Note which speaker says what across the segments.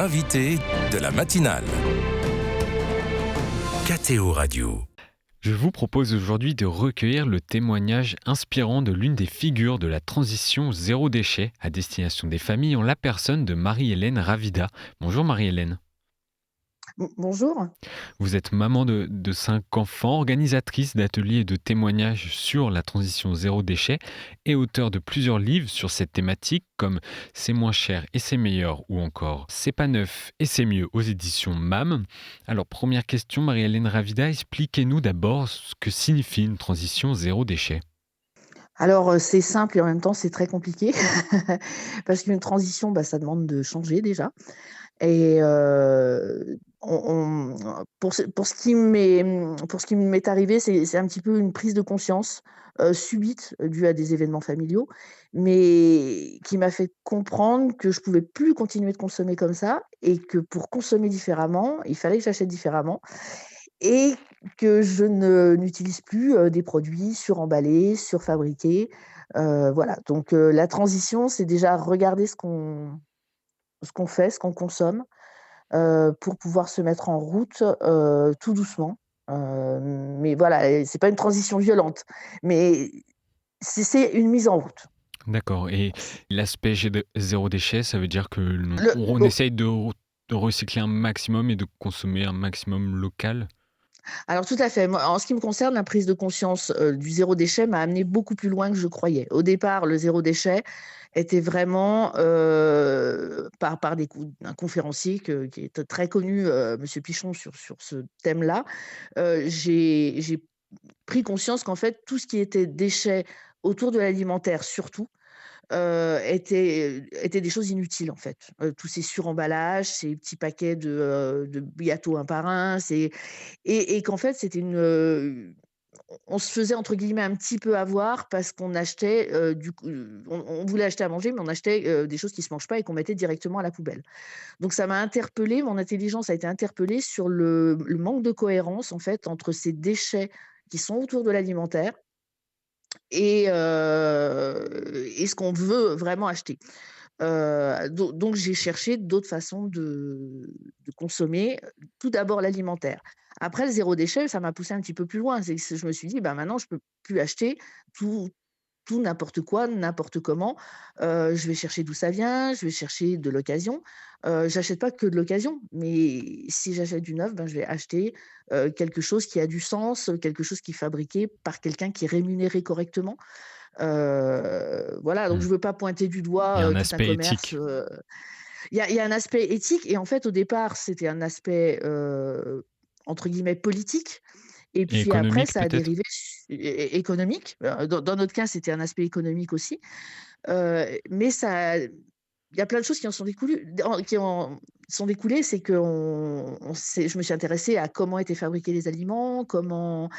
Speaker 1: l'invité de la matinale. KTO Radio.
Speaker 2: Je vous propose aujourd'hui de recueillir le témoignage inspirant de l'une des figures de la transition zéro déchet à destination des familles en la personne de Marie-Hélène Ravida. Bonjour Marie-Hélène.
Speaker 3: Bonjour.
Speaker 2: Vous êtes maman de 5 enfants, organisatrice d'ateliers et de témoignages sur la transition zéro déchet et auteure de plusieurs livres sur cette thématique comme C'est moins cher et c'est meilleur ou encore C'est pas neuf et c'est mieux aux éditions MAM. Alors première question Marie-Hélène Ravida, expliquez-nous d'abord ce que signifie une transition zéro déchet.
Speaker 3: Alors, c'est simple et en même temps, c'est très compliqué parce qu'une transition, ça demande de changer déjà et pour ce qui m'est arrivé, c'est un petit peu une prise de conscience, subite, due à des événements familiaux, mais qui m'a fait comprendre que je pouvais plus continuer de consommer comme ça et que pour consommer différemment, il fallait que j'achète différemment et que je n'utilise plus, des produits suremballés, surfabriqués, voilà. Donc la transition, c'est déjà regarder ce qu'on fait, ce qu'on consomme, pour pouvoir se mettre en route, tout doucement. Mais voilà, et c'est pas une transition violente, mais c'est une mise en route.
Speaker 2: D'accord, et l'aspect zéro déchet, ça veut dire que
Speaker 3: Le
Speaker 2: on
Speaker 3: au
Speaker 2: essaye de recycler un maximum et de consommer un maximum local?
Speaker 3: Alors tout à fait. Moi, en ce qui me concerne, la prise de conscience, du zéro déchet m'a amenée beaucoup plus loin que je croyais. Au départ, le zéro déchet était vraiment, par un conférencier qui est très connu, monsieur Pichon sur ce thème-là. J'ai pris conscience qu'en fait, tout ce qui était déchets autour de l'alimentaire surtout, étaient des choses inutiles, en fait. Tous ces suremballages, ces petits paquets de gâteaux un par un, et qu'en fait, c'était on se faisait entre guillemets «un petit peu avoir» parce qu'on achetait, du coup, on voulait acheter à manger, mais on achetait, des choses qui se mangent pas et qu'on mettait directement à la poubelle. Donc ça m'a interpellée, mon intelligence a été interpellée sur le manque de cohérence, en fait, entre ces déchets qui sont autour de l'alimentaire et ce qu'on veut vraiment acheter. Donc j'ai cherché d'autres façons de consommer, tout d'abord l'alimentaire. Après le zéro déchet, ça m'a poussé un petit peu plus loin. C'est que je me suis dit: «Bah, maintenant je peux plus acheter tout n'importe quoi, n'importe comment». Je vais chercher d'où ça vient, je vais chercher de l'occasion. J'achète pas que de l'occasion, mais si j'achète du neuf, ben, je vais acheter, quelque chose qui a du sens, quelque chose qui est fabriqué par quelqu'un qui est rémunéré correctement. Voilà, donc
Speaker 2: Mmh.
Speaker 3: je veux pas pointer du
Speaker 2: Il y a
Speaker 3: doigt,
Speaker 2: un
Speaker 3: tout un
Speaker 2: aspect
Speaker 3: commerce,
Speaker 2: éthique.
Speaker 3: il y a un aspect éthique et en fait, au départ, c'était un aspect, entre guillemets «politique» et
Speaker 2: Et
Speaker 3: puis après
Speaker 2: économique
Speaker 3: ça a
Speaker 2: peut-être?
Speaker 3: dérivé économique. Dans notre cas, c'était un aspect économique aussi, mais ça il y a plein de choses qui en sont découlues qui en sont découlées. C'est que je me suis intéressée à comment étaient fabriqués les aliments, comment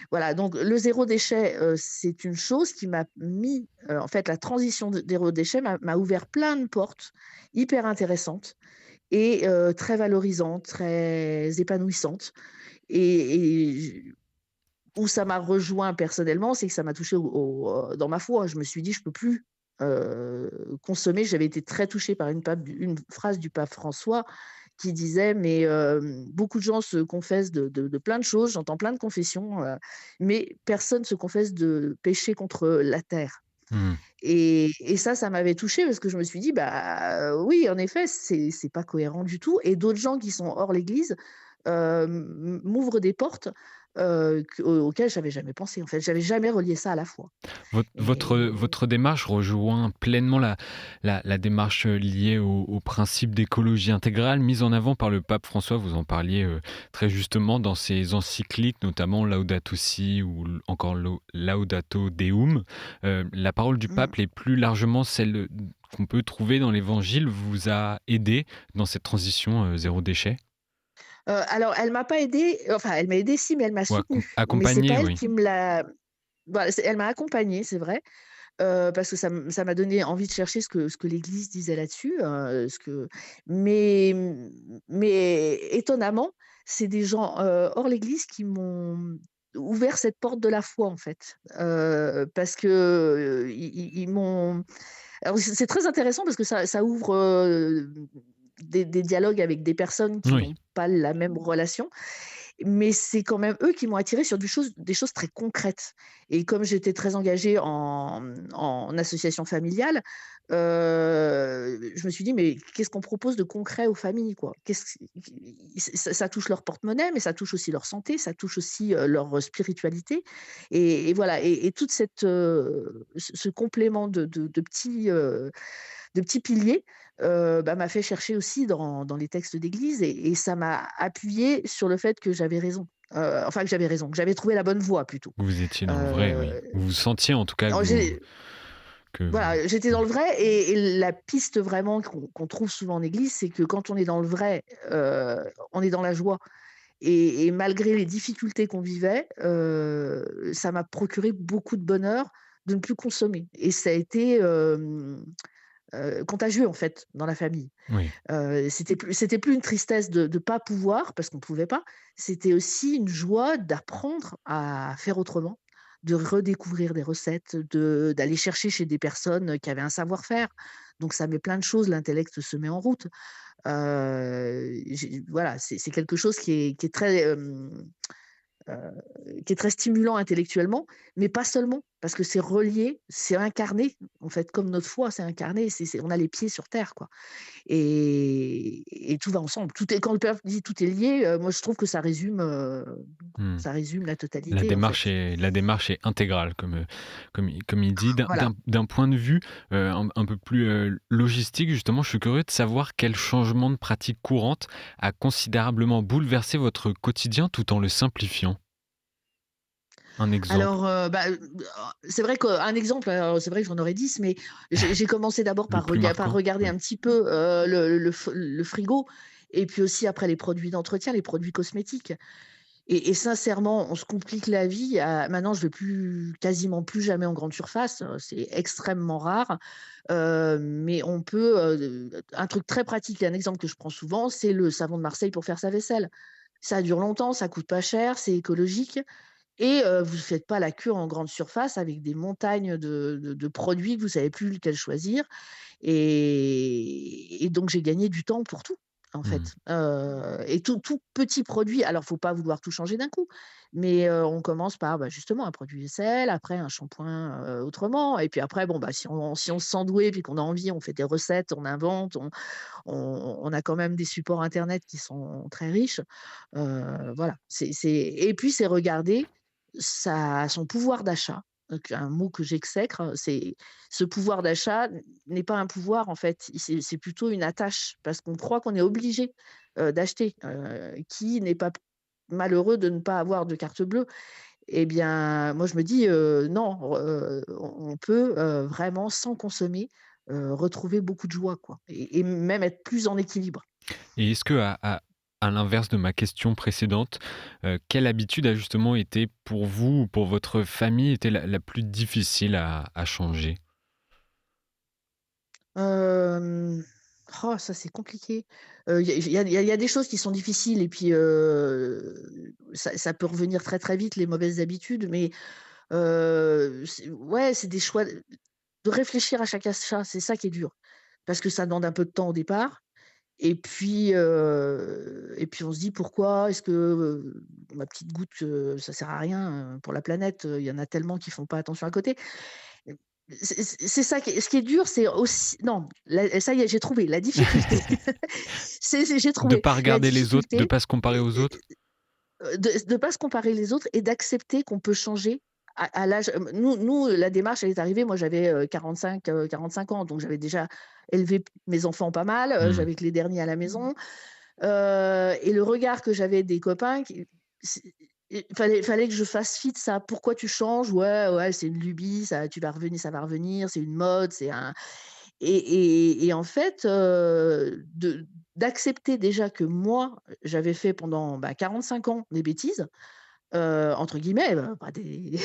Speaker 3: voilà, donc le zéro déchet, c'est une chose qui m'a mis, en fait, la transition de zéro déchet m'a ouvert plein de portes hyper intéressantes et très valorisantes, très épanouissantes et j où ça m'a rejoint personnellement, c'est que ça m'a touchée dans ma foi. Je me suis dit: «Je peux plus, consommer». J'avais été très touchée par une phrase du pape François qui disait: «Mais beaucoup de gens se confessent de plein de choses, j'entends plein de confessions, mais personne se confesse de pécher contre la terre».
Speaker 2: Mmh.
Speaker 3: Et ça m'avait touchée parce que je me suis dit: «Bah, oui, en effet, c'est pas cohérent du tout» et d'autres gens qui sont hors l'Église, m'ouvrent des portes, auxquelles j'avais jamais pensé, en fait. J'avais jamais relié ça à la foi et
Speaker 2: Votre démarche rejoint pleinement la démarche, liée au principe d'écologie intégrale mise en avant par le pape François. Vous en parliez, très justement dans ses encycliques, notamment Laudato Si ou encore Laudato Deum. La parole du
Speaker 3: mmh.
Speaker 2: pape et plus largement celle, qu'on peut trouver dans l'Évangile vous a aidé dans cette transition, zéro déchet?
Speaker 3: Alors elle m'a pas aidée, enfin elle m'a aidée si, mais elle m'a
Speaker 2: Ou
Speaker 3: soutenue. Mais c'est
Speaker 2: accompagné,
Speaker 3: pas elle
Speaker 2: oui.
Speaker 3: qui me l'a voilà, elle m'a accompagnée, c'est vrai, parce que ça m'a donné envie de chercher ce que l'Église disait là-dessus, mais mais étonnamment, c'est des gens, hors l'Église qui m'ont ouvert cette porte de la foi, en fait. Parce que, ils m'ont alors c'est très intéressant parce que ça ouvre, des dialogues avec des personnes qui
Speaker 2: Oui,
Speaker 3: n'ont pas la même relation, mais c'est quand même eux qui m'ont attirée sur des choses très concrètes. Et comme j'étais très engagée en association familiale, je me suis dit: «Mais qu'est-ce qu'on propose de concret aux familles, quoi?» Ça touche leur porte-monnaie, mais ça touche aussi leur santé, ça touche aussi, leur spiritualité et voilà et toute cette, ce complément de petits piliers, bah, m'a fait chercher aussi dans les textes d'église et ça m'a appuyé sur le fait que j'avais raison. Enfin que j'avais raison, que j'avais trouvé la bonne voie plutôt.
Speaker 2: vous étiez dans le vrai, oui.
Speaker 3: Heu,
Speaker 2: Vous sentiez en tout cas
Speaker 3: alors
Speaker 2: que vous
Speaker 3: voilà, j'étais dans le vrai et la piste vraiment qu'on trouve souvent en église, c'est que quand on est dans le vrai, on est dans la joie et malgré les difficultés qu'on vivait, ça m'a procuré beaucoup de bonheur de ne plus consommer et ça a été, contagieux en fait dans la famille.
Speaker 2: oui.
Speaker 3: C'était plus une tristesse de pas pouvoir, parce qu'on pouvait pas, c'était aussi une joie d'apprendre à faire autrement, de redécouvrir des recettes, d'aller chercher chez des personnes qui avaient un savoir-faire. Donc ça met plein de choses, l'intellect se met en route. Voilà, c'est quelque chose qui est très, qui est très stimulant intellectuellement, mais pas seulement, parce que c'est relié, c'est incarné, en fait, comme notre foi, c'est incarné, on a les pieds sur terre, quoi. Et tout va ensemble. Tout est quand le père dit: «Tout est lié», moi je trouve que
Speaker 2: Mmh.
Speaker 3: ça résume la totalité, en fait.
Speaker 2: La démarche est intégrale comme il dit.
Speaker 3: Voilà.
Speaker 2: D'un point de vue, un peu plus, logistique justement, je suis curieux de savoir quel changement de pratique courante a considérablement bouleversé votre quotidien tout en le simplifiant? Un exemple,
Speaker 3: Alors, c'est vrai qu'un exemple, alors c'est vrai que j'en aurais 10, mais j'ai commencé d'abord
Speaker 2: le plus
Speaker 3: par
Speaker 2: marquant?
Speaker 3: regarder
Speaker 2: Oui.
Speaker 3: un petit peu, le frigo et puis aussi après les produits d'entretien, les produits cosmétiques. Et sincèrement, on se complique la vie à maintenant je vais quasiment plus jamais en grande surface, c'est extrêmement rare, mais on peut, un truc très pratique et un exemple que je prends souvent, c'est le savon de Marseille pour faire sa vaisselle. Ça dure longtemps, ça coûte pas cher, c'est écologique et vous ne faites pas la cure en grande surface avec des montagnes de produits que vous savez plus lequel choisir et donc j'ai gagné du temps pour tout, en
Speaker 2: Mmh.
Speaker 3: fait, et tout petit produit alors faut pas vouloir tout changer d'un coup, mais on commence par, bah, justement un produit vaisselle, après un shampoing, autrement et puis après bon, bah, si on se sent doué puis qu'on a envie, on fait des recettes, on invente, on a quand même des supports internet qui sont très riches, voilà. C'est et puis c'est regarder son pouvoir d'achat, donc un mot que j'exècre, c'est ce pouvoir d'achat n'est pas un pouvoir en fait, c'est plutôt une attache parce qu'on croit qu'on est obligé, d'acheter, qui n'est pas malheureux de ne pas avoir de carte bleue? Eh bien, moi je me dis, non, on peut, vraiment sans consommer, retrouver beaucoup de joie quoi et même être plus en équilibre.
Speaker 2: Et est-ce que à l'inverse de ma question précédente, quelle habitude a justement été pour vous ou pour votre famille était la plus difficile à changer?
Speaker 3: Hem, ça c'est compliqué. Il y a des choses qui sont difficiles et puis, ça peut revenir très, très vite les mauvaises habitudes, mais, c'est ouais, c'est des choix de réfléchir à chaque achat, c'est ça qui est dur. Parce que ça demande un peu de temps au départ et puis on se dit: «Pourquoi? Est-ce que, ma petite goutte, ça sert à rien, pour la planète, il y en a tellement qui font pas attention à côté». C'est ça qui est ce qui est dur, c'est aussi non, là ça y est, j'ai trouvé la difficulté. J'ai
Speaker 2: De
Speaker 3: trouvé
Speaker 2: pas
Speaker 3: la
Speaker 2: regarder les autres, de
Speaker 3: difficulté,
Speaker 2: pas se comparer aux autres?
Speaker 3: de pas se comparer les autres et d'accepter qu'on peut changer à l'âge nous, la démarche, elle est arrivée, moi j'avais, 45 ans, donc j'avais déjà élevé mes enfants pas mal,
Speaker 2: Mmh.
Speaker 3: j'avais que les derniers à la maison, et le regard que j'avais des copains c'est fallait que je fasse fi de ça. «Pourquoi tu changes?» «Ouais, ouais, c'est une lubie, ça va revenir, c'est une mode, c'est un» et en fait, d'accepter déjà que moi, j'avais fait pendant, bah, 45 ans des «bêtises», entre guillemets, pas des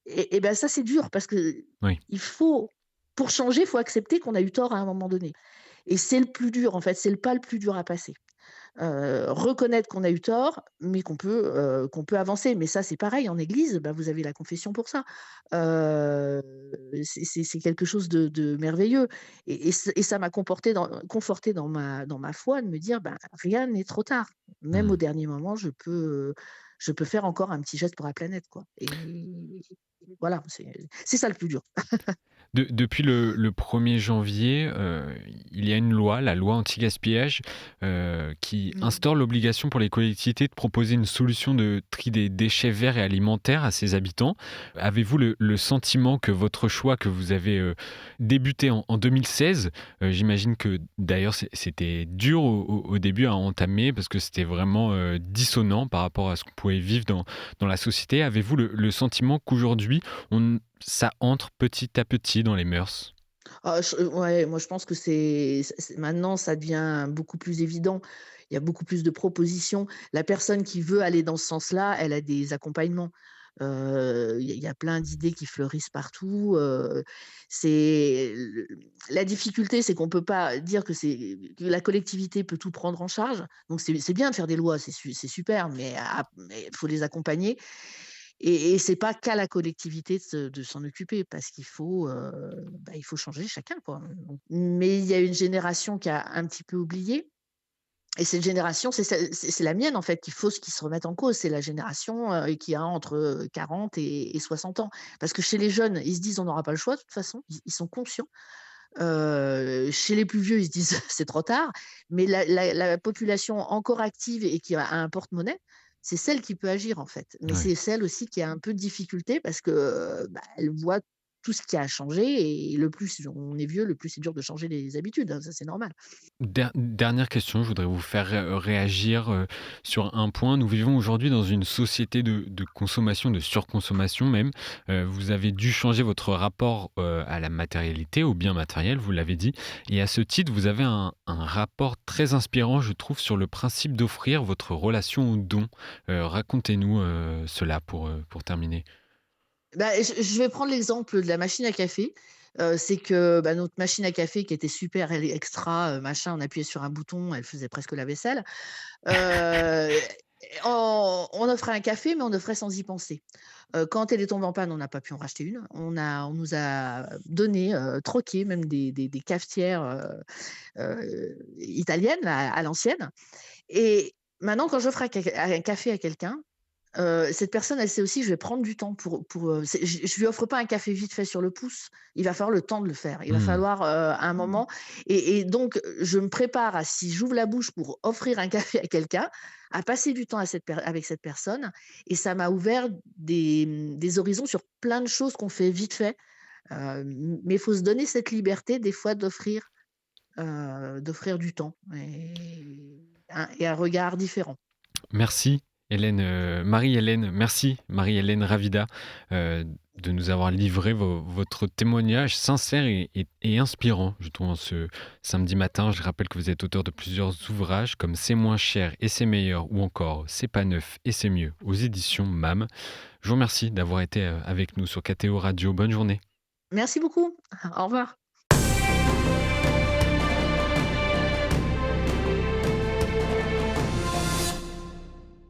Speaker 3: et bah, ça c'est dur parce que
Speaker 2: Oui.
Speaker 3: il faut pour changer, il faut accepter qu'on a eu tort à un moment donné et c'est le plus dur en fait, c'est le pas le plus dur à passer. reconnaître qu'on a eu tort, mais qu'on peut avancer. Mais ça, c'est pareil en église, bah, vous avez la confession pour ça. Heu, c'est quelque chose de merveilleux et ça m'a conforté dans ma foi de me dire: «Ben, rien n'est trop tard». Même au
Speaker 2: Mmh.
Speaker 3: dernier moment, je peux faire encore un petit geste pour la planète, quoi et voilà, c'est ça le plus dur.
Speaker 2: Depuis le 1er janvier, il y a une loi, la loi anti-gaspillage, qui
Speaker 3: Mmh.
Speaker 2: instaure l'obligation pour les collectivités de proposer une solution de tri des déchets verts et alimentaires à ses habitants. Avez-vous le sentiment que votre choix que vous avez, débuté en 2016, j'imagine que d'ailleurs c'était dur au début à entamer parce que c'était vraiment, dissonant par rapport à ce qu'on pouvait vivre dans la société. Avez-vous le sentiment qu'aujourd'hui ça entre petit à petit dans les mœurs?
Speaker 3: Ouais, moi je pense que c'est maintenant ça devient beaucoup plus évident. Il y a beaucoup plus de propositions. La personne qui veut aller dans ce sens-là, elle a des accompagnements. Il y a plein d'idées qui fleurissent partout, c'est le la difficulté, c'est qu'on peut pas dire que la collectivité peut tout prendre en charge. Donc c'est bien de faire des lois, c'est super, mais il faut les accompagner et c'est pas qu'à la collectivité de s'en occuper parce qu'il faut, bah, il faut changer chacun, quoi. Donc mais il y a une génération qui a un petit peu oublié et cette génération, c'est la mienne, en fait, qu'il se remette en cause. C'est la génération, qui a entre, 40 et 60 ans. Parce que chez les jeunes, ils se disent: «On n'aura pas le choix de toute façon», ils sont conscients. Chez les plus vieux, ils se disent: «C'est trop tard», mais la population encore active et qui a un porte-monnaie, c'est celle qui peut agir, en fait. Mais
Speaker 2: Ouais.
Speaker 3: c'est celle aussi qui a un peu de difficulté parce que, bah, elle voit tout ce qui a changé et le plus on est vieux, le plus c'est dur de changer les habitudes, hein, ça c'est normal.
Speaker 2: Dernière question, je voudrais vous faire réagir sur un point. Nous vivons aujourd'hui dans une société de consommation, de surconsommation même. Vous avez dû changer votre rapport à la matérialité, au bien matériel, vous l'avez dit. Et à ce titre, vous avez un rapport très inspirant, je trouve, sur le principe d'offrir votre relation au don. Racontez-nous cela pour terminer.
Speaker 3: Bah, je vais prendre l'exemple de la machine à café. C'est que, bah, notre machine à café qui était super, elle est extra, machin, on appuyait sur un bouton, elle faisait presque la vaisselle. Heu, on offrait un café, mais on offrait sans y penser. Quand elle est tombée en panne, on n'a pas pu en racheter une. On nous a donné, troqué même des cafetières, italiennes à l'ancienne et maintenant quand j'offre un café à quelqu'un, cette personne, elle sait aussi que je vais prendre du temps c'est je lui offre pas un café vite fait sur le pouce. Il va falloir le temps de le faire. Il va
Speaker 2: Hmm.
Speaker 3: falloir, un moment et donc je me prépare à si j'ouvre la bouche pour offrir un café à quelqu'un, à passer du temps avec cette personne et ça m'a ouvert des horizons sur plein de choses qu'on fait vite fait, mais il faut se donner cette liberté des fois d'offrir du temps et un regard différent.
Speaker 2: Merci Hélène, Marie-Hélène, merci Marie-Hélène Ravida, de nous avoir livré votre témoignage sincère et inspirant, je trouve, en ce samedi matin. Je rappelle que vous êtes auteur de plusieurs ouvrages comme C'est moins cher et c'est meilleur ou encore C'est pas neuf et c'est mieux aux éditions MAM. Je vous remercie d'avoir été avec nous sur KTO Radio. Bonne journée.
Speaker 3: Merci beaucoup. Au revoir.